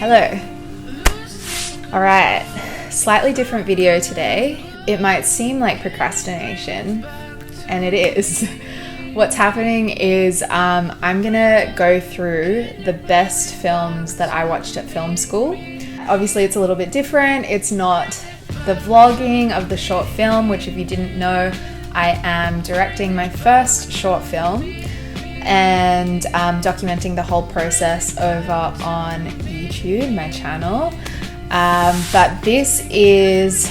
Hello. Alright, slightly different video today. It might seem like procrastination, and it is. What's happening is I'm gonna go through the best films that I watched at film school. Obviously it's a little bit different. It's not the vlogging of the short film, which if you didn't know, I am directing my first short film and documenting the whole process over on YouTube, my channel. But this is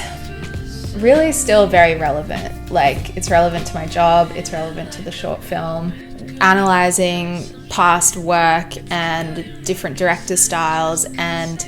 really still very relevant. Like, it's relevant to my job, it's relevant to the short film. Analyzing past work and different director styles and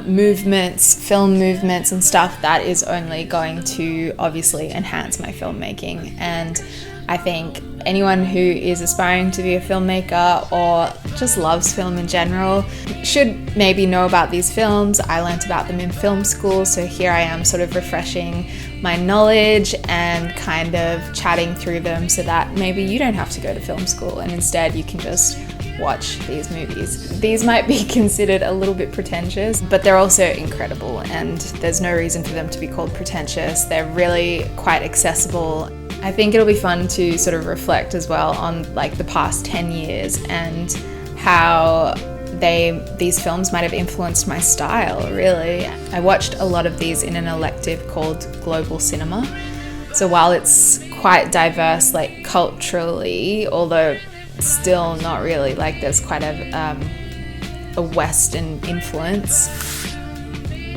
movements, film movements and stuff, that is only going to obviously enhance my filmmaking. And I think anyone who is aspiring to be a filmmaker or just loves film in general should maybe know about these films. I learnt about them in film school, so here I am sort of refreshing my knowledge and kind of chatting through them so that maybe you don't have to go to film school and instead you can just watch these movies. These might be considered a little bit pretentious, but they're also incredible, and there's no reason for them to be called pretentious. They're really quite accessible. I think it'll be fun to sort of reflect as well on like the past 10 years and how these films might have influenced my style, really. I watched a lot of these in an elective called Global Cinema. So while it's quite diverse, like culturally, although still not really, like there's quite a Western influence,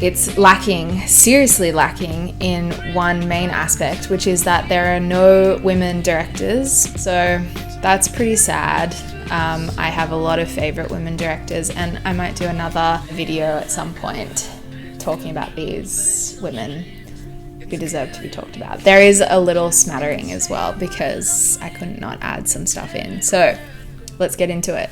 it's lacking, seriously lacking in one main aspect, which is that there are no women directors. So that's pretty sad. I have a lot of favorite women directors, and I might do another video at some point talking about these women who deserve to be talked about. There is a little smattering as well because I couldn't not add some stuff in. So let's get into it.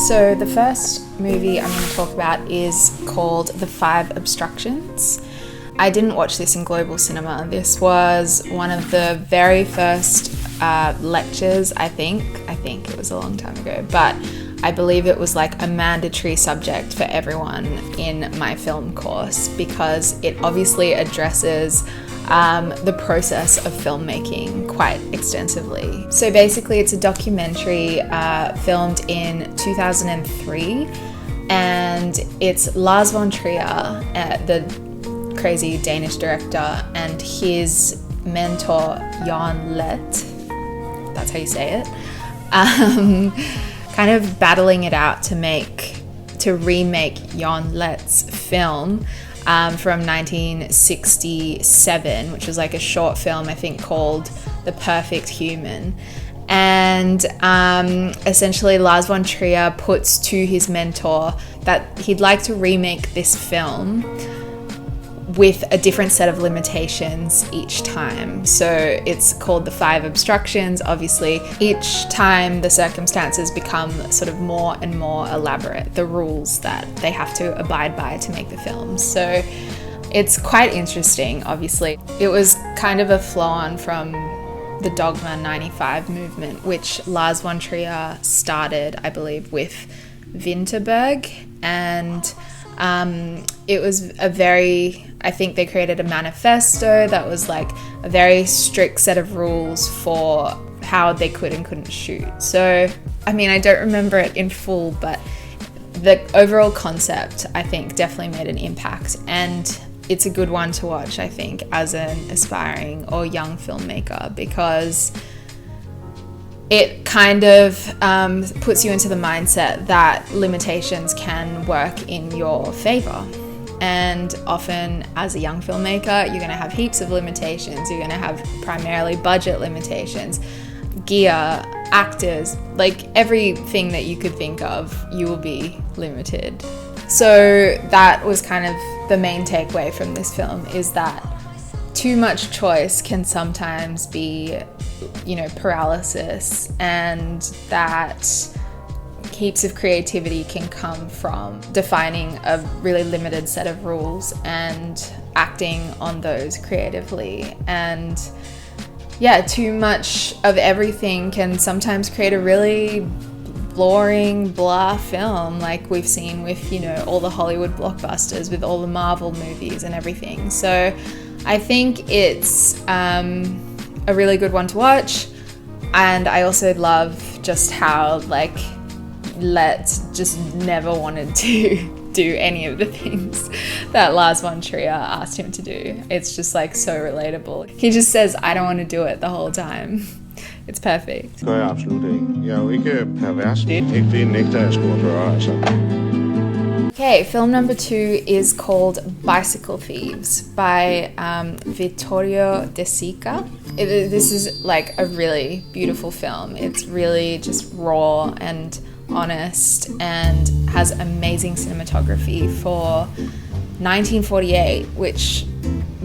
So the first movie I'm going to talk about is called The Five Obstructions. I didn't watch this in Global Cinema. This was one of the very first lectures, I think it was a long time ago, but I believe it was like a mandatory subject for everyone in my film course because it obviously addresses the process of filmmaking quite extensively. So basically it's a documentary filmed in 2003, and it's Lars von Trier, the crazy Danish director, and his mentor Jan Lett, that's how you say it, kind of battling it out to remake Jan Lett's film from 1967, which was like a short film, I think, called The Perfect Human. And essentially Lars von Trier puts to his mentor that he'd like to remake this film with a different set of limitations each time. So it's called The Five Obstructions. Obviously, each time the circumstances become sort of more and more elaborate, the rules that they have to abide by to make the film. So it's quite interesting, obviously. It was kind of a flow-on from the Dogma 95 movement, which Lars von Trier started, I believe, with Vinterberg, and it was I think they created a manifesto that was like a very strict set of rules for how they could and couldn't shoot. So, I mean, I don't remember it in full, but the overall concept, I think, definitely made an impact, and it's a good one to watch, I think, as an aspiring or young filmmaker, because it kind of puts you into the mindset that limitations can work in your favor. And often as a young filmmaker, you're going to have heaps of limitations. You're going to have primarily budget limitations, gear, actors, like everything that you could think of, you will be limited. So that was kind of the main takeaway from this film, is that too much choice can sometimes be, paralysis, and that heaps of creativity can come from defining a really limited set of rules and acting on those creatively. And yeah, too much of everything can sometimes create a really boring blah film like we've seen with, you know, all the Hollywood blockbusters, with all the Marvel movies and everything. So I think it's a really good one to watch. And I also love just how like Let just never wanted to do any of the things that Lars von Trier asked him to do. It's just like so relatable. He just says, I don't want to do it the whole time. It's perfect. Gør jeg absolut ikke. Jeg er jo ikke pervers. Det nægter jeg sgu at gøre, altså. Okay, film number 2 is called Bicycle Thieves by Vittorio De Sica. This is like a really beautiful film. It's really just raw and honest and has amazing cinematography for 1948, which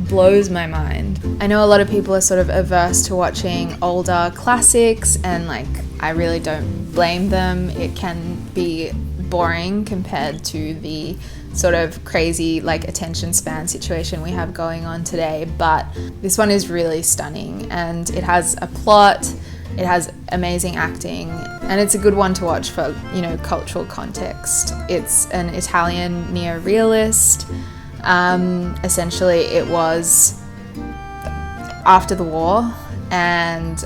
blows my mind. I know a lot of people are sort of averse to watching older classics, and like I really don't blame them. It can be boring compared to the sort of crazy like attention span situation we have going on today, but this one is really stunning, and it has a plot, it has amazing acting, and it's a good one to watch for, you know, cultural context. It's an Italian neo-realist. Essentially it was after the war, and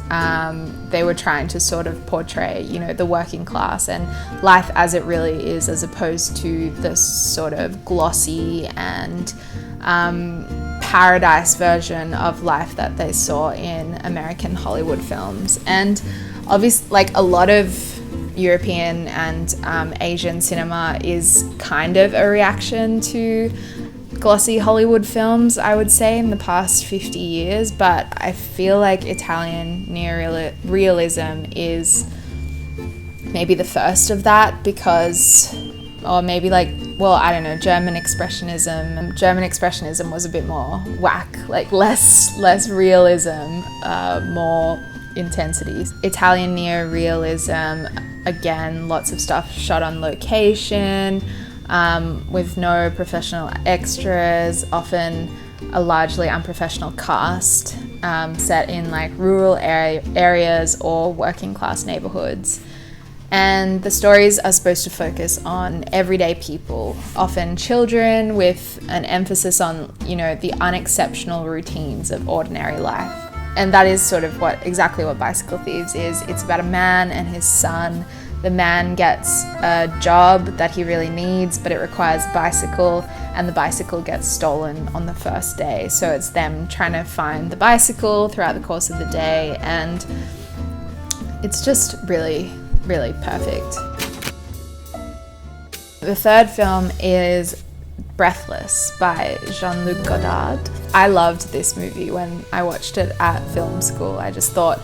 they were trying to sort of portray, you know, the working class and life as it really is, as opposed to this sort of glossy and paradise version of life that they saw in American Hollywood films. And obviously, like, a lot of European and Asian cinema is kind of a reaction to glossy Hollywood films, I would say, in the past 50 years, but I feel like Italian neo-realism is maybe the first of that, because, or maybe like, well, I don't know, German Expressionism. German Expressionism was a bit more whack, like less realism, more intensity. Italian neo-realism, again, lots of stuff shot on location, with no professional extras, often a largely unprofessional cast, set in like rural areas or working class neighborhoods. And the stories are supposed to focus on everyday people, often children, with an emphasis on, you know, the unexceptional routines of ordinary life. And that is sort of exactly what Bicycle Thieves is. It's about a man and his son. The man gets a job that he really needs, but it requires a bicycle, and the bicycle gets stolen on the first day. So it's them trying to find the bicycle throughout the course of the day, and it's just really, really perfect. The third film is Breathless by Jean-Luc Godard. I loved this movie when I watched it at film school. I just thought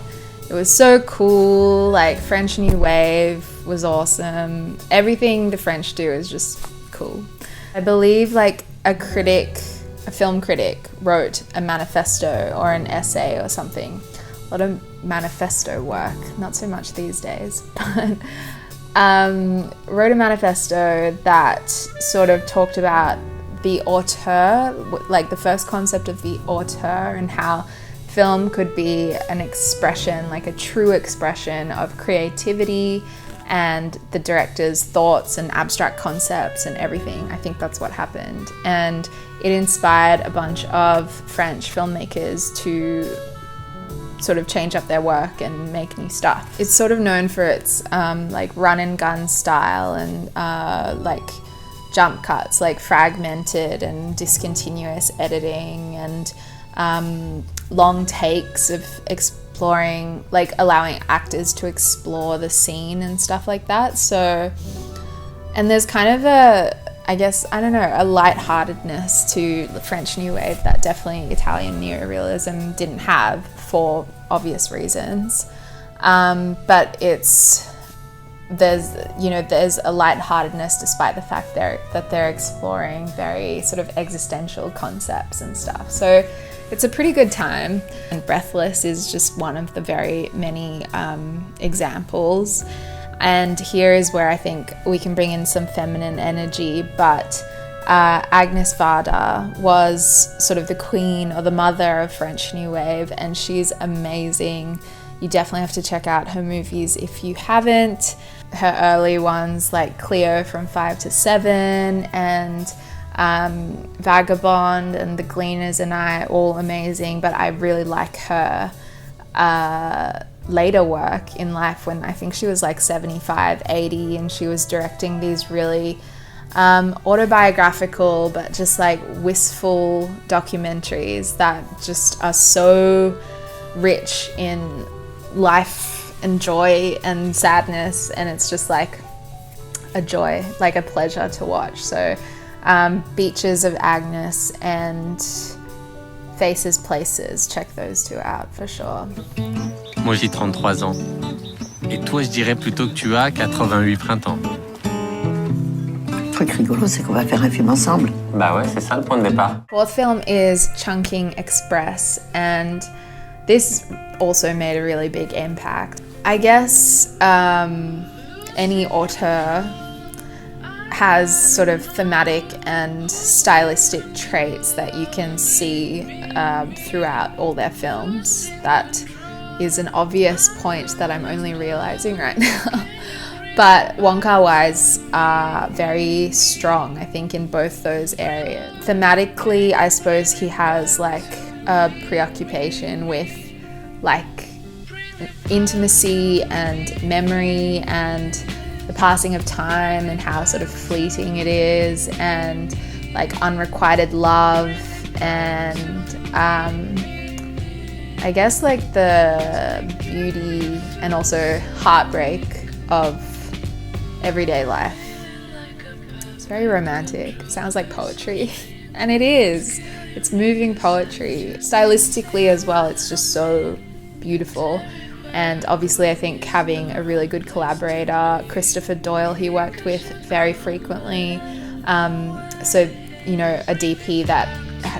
it was so cool, like French New Wave was awesome. Everything the French do is just cool. I believe like a film critic wrote a manifesto or an essay or something. A lot of manifesto work, not so much these days, but wrote a manifesto that sort of talked about the auteur, like the first concept of the auteur, and how film could be an expression, like a true expression of creativity and the director's thoughts and abstract concepts and everything. I think that's what happened. And it inspired a bunch of French filmmakers to sort of change up their work and make new stuff. It's sort of known for its like run and gun style and like jump cuts, like fragmented and discontinuous editing, and long takes of exploring, like allowing actors to explore the scene and stuff like that. So, and there's kind of I guess, I don't know, a lightheartedness to the French New Wave that definitely Italian neo-realism didn't have, for obvious reasons. But there's a lightheartedness despite the fact that they're exploring very sort of existential concepts and stuff. So it's a pretty good time. And Breathless is just one of the very many examples. And here is where I think we can bring in some feminine energy, but Agnes Varda was sort of the queen or the mother of French New Wave, and she's amazing. You definitely have to check out her movies if you haven't. her early ones like Cleo from 5 to 7 and Vagabond and The Gleaners and I, all amazing, but I really like her later work in life when I think she was like 75, 80, and she was directing these really autobiographical but just like wistful documentaries that just are so rich in life and joy and sadness, and it's just like a joy, like a pleasure to watch. So Beaches of Agnes and Faces Places, check those two out for sure. Moi j'ai 33 ans. Et toi je dirais plutôt que tu as 88 printemps. Le truc rigolo, c'est qu'on va faire un film ensemble. Bah ouais, c'est ça le point de départ. Fourth film is Chungking Express, and this also made a really big impact. I guess any auteur has sort of thematic and stylistic traits that you can see throughout all their films. That is an obvious point that I'm only realizing right now. But Wong Kar-Wai's are very strong, I think, in both those areas. Thematically, I suppose he has like a preoccupation with like intimacy and memory and the passing of time and how sort of fleeting it is, and like unrequited love, and I guess like the beauty and also heartbreak of everyday life. It's very romantic. It sounds like poetry. And it is. It's moving poetry. Stylistically as well, it's just so beautiful. And obviously I think having a really good collaborator, Christopher Doyle, he worked with very frequently. So, you know, a DP that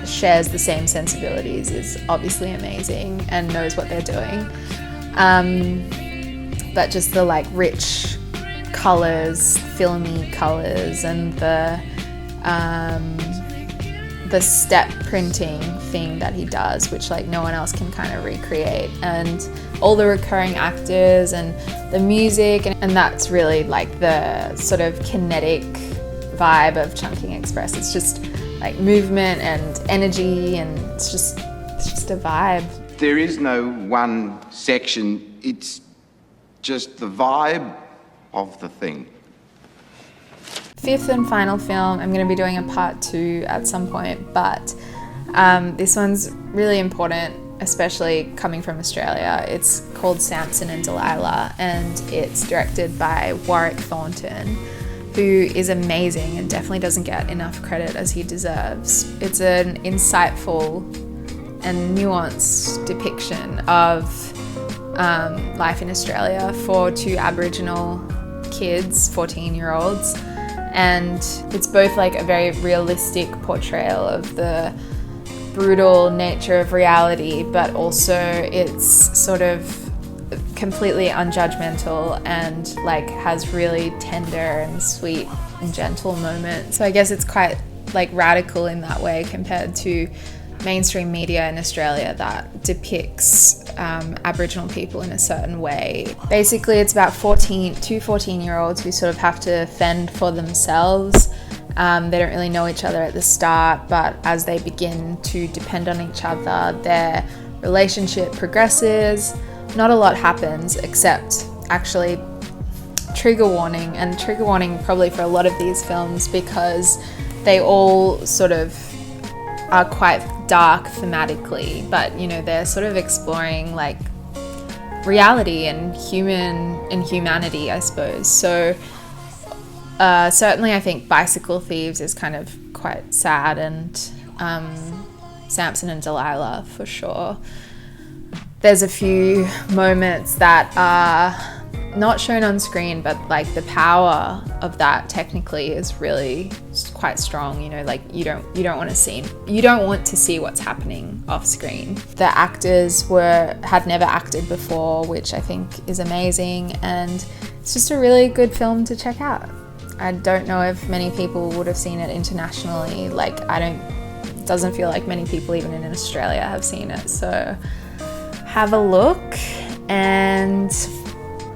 shares the same sensibilities is obviously amazing and knows what they're doing. But just the like rich colors, filmy colors, and the step printing thing that he does, which like no one else can kind of recreate, and all the recurring actors and the music, and that's really like the sort of kinetic vibe of Chungking Express. It's just like movement and energy, and it's just a vibe. There is no one section, it's just the vibe of the thing. Fifth and final film, I'm going to be doing a part 2 at some point, but this one's really important, especially coming from Australia. It's called Samson and Delilah, and it's directed by Warwick Thornton, who is amazing and definitely doesn't get enough credit as he deserves. It's an insightful and nuanced depiction of life in Australia for 2 Aboriginal kids, 14-year-olds, and it's both like a very realistic portrayal of the brutal nature of reality, but also it's sort of completely unjudgmental and like has really tender and sweet and gentle moments. So I guess it's quite like radical in that way compared to mainstream media in Australia that depicts Aboriginal people in a certain way. Basically, it's about 2 14-year-olds who sort of have to fend for themselves. They don't really know each other at the start, but as they begin to depend on each other, their relationship progresses. Not a lot happens, except actually trigger warning, and trigger warning probably for a lot of these films because they all sort of are quite dark thematically, but you know, they're sort of exploring like reality and humanity, I suppose. So certainly I think Bicycle Thieves is kind of quite sad, and Samson and Delilah for sure. There's a few moments that are not shown on screen, but like the power of that technically is really quite strong. You know, like you don't want to see what's happening off screen. The actors had never acted before, which I think is amazing, and it's just a really good film to check out. I don't know if many people would have seen it internationally. Like it doesn't feel like many people even in Australia have seen it. So have a look, and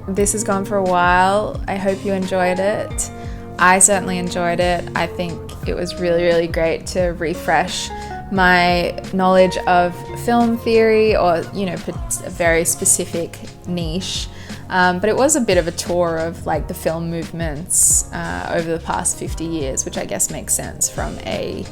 this has gone for a while. I hope you enjoyed it. I certainly enjoyed it. I think it was really, really great to refresh my knowledge of film theory, or, you know, a very specific niche. But it was a bit of a tour of like the film movements over the past 50 years, which I guess makes sense from a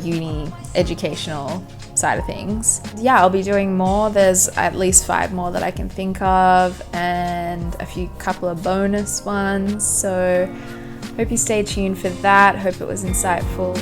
uni educational side of things. Yeah, I'll be doing more. There's at least 5 more that I can think of, and a couple of bonus ones. So hope you stay tuned for that. Hope it was insightful.